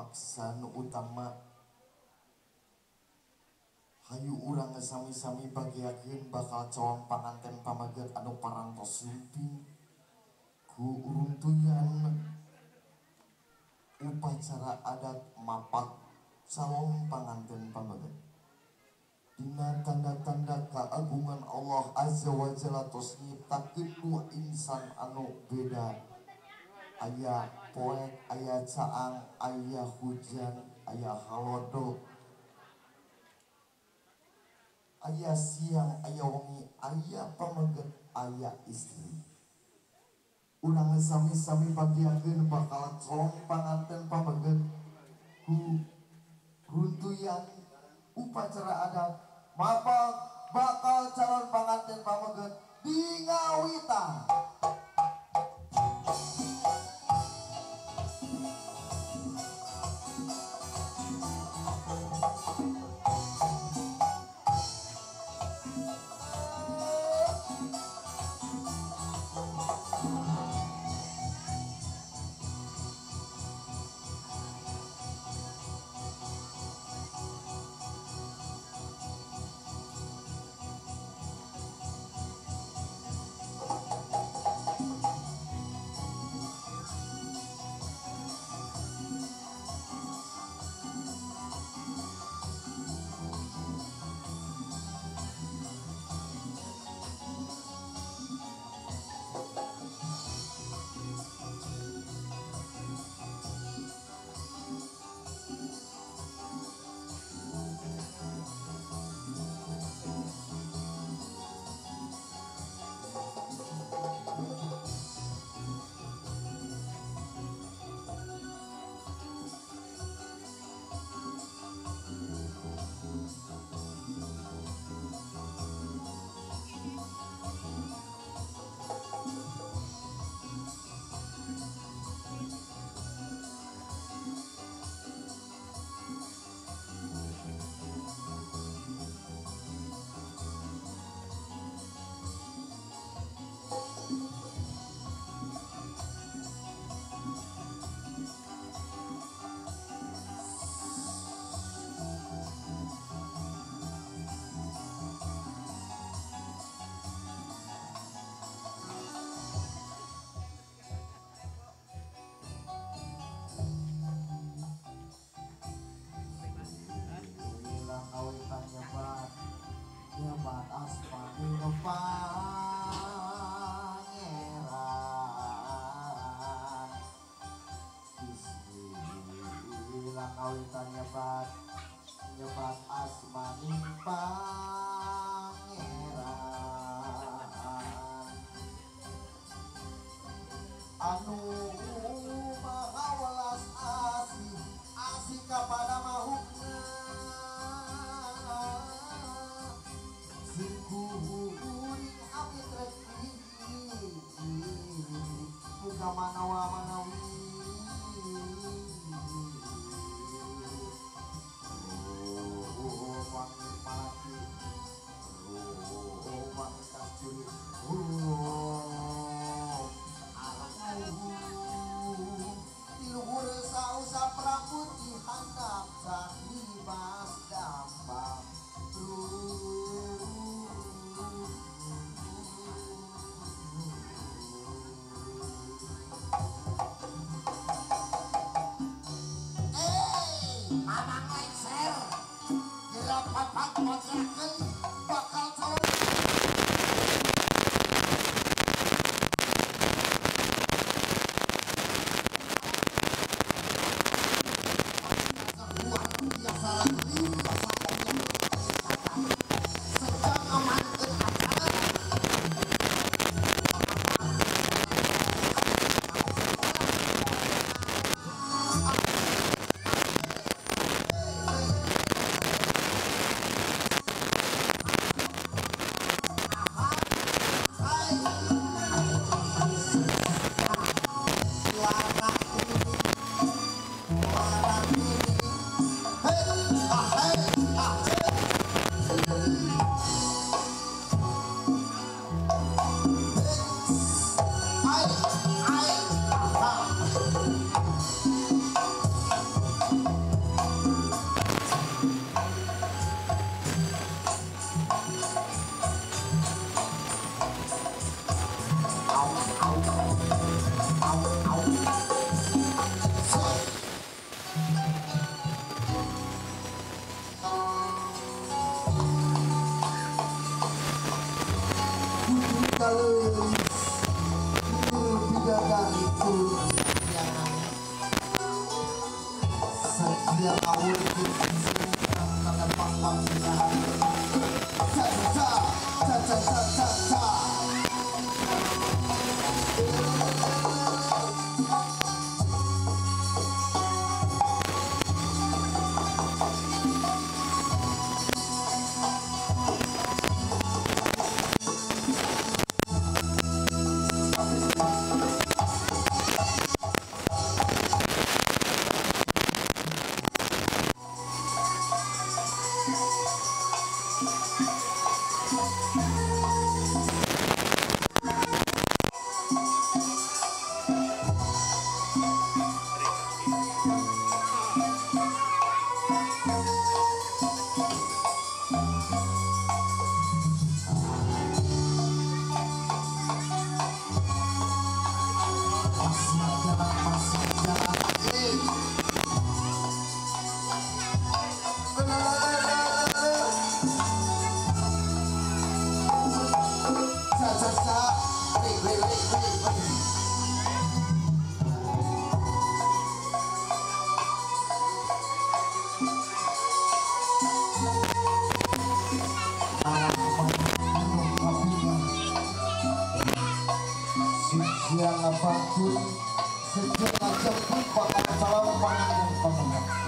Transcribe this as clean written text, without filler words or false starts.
paksa nu utama hayu urang sami-sami bagiakeun bakal calon panganten pamaget anu parantos sumping ku uruntuyan upacara adat mapak calon panganten pamaget dina tanda-tanda keagungan Allah Azza wa Jalla tos nyiptakeun dua insan anu beda aya poek aya caang aya hujan aya halodo aya siang aya wengi aya pamaget aya istri urang sami-sami bagiakeun bakal calon panganten pamaget ku runtuyan upacara adat mapak bakal calon panganten pamaget di Ngawitan. Nyebat asmani pangeran Bismillah kawitan nyebat asmani pangeran anu maha welas asih kapada mahukna kuring abdi treki muga manawa manawi wangi mati wangi kascuri tiluhur sausa prabut dihandap sani bas dambang Mamang lengser dirapat-pat motrakeun bakal calon luar biasa lagi sedang amankeun acara sedia awal kita karena panggung kita ta. Yang apapun sejak jemput bakal salam pangan dan pemenang.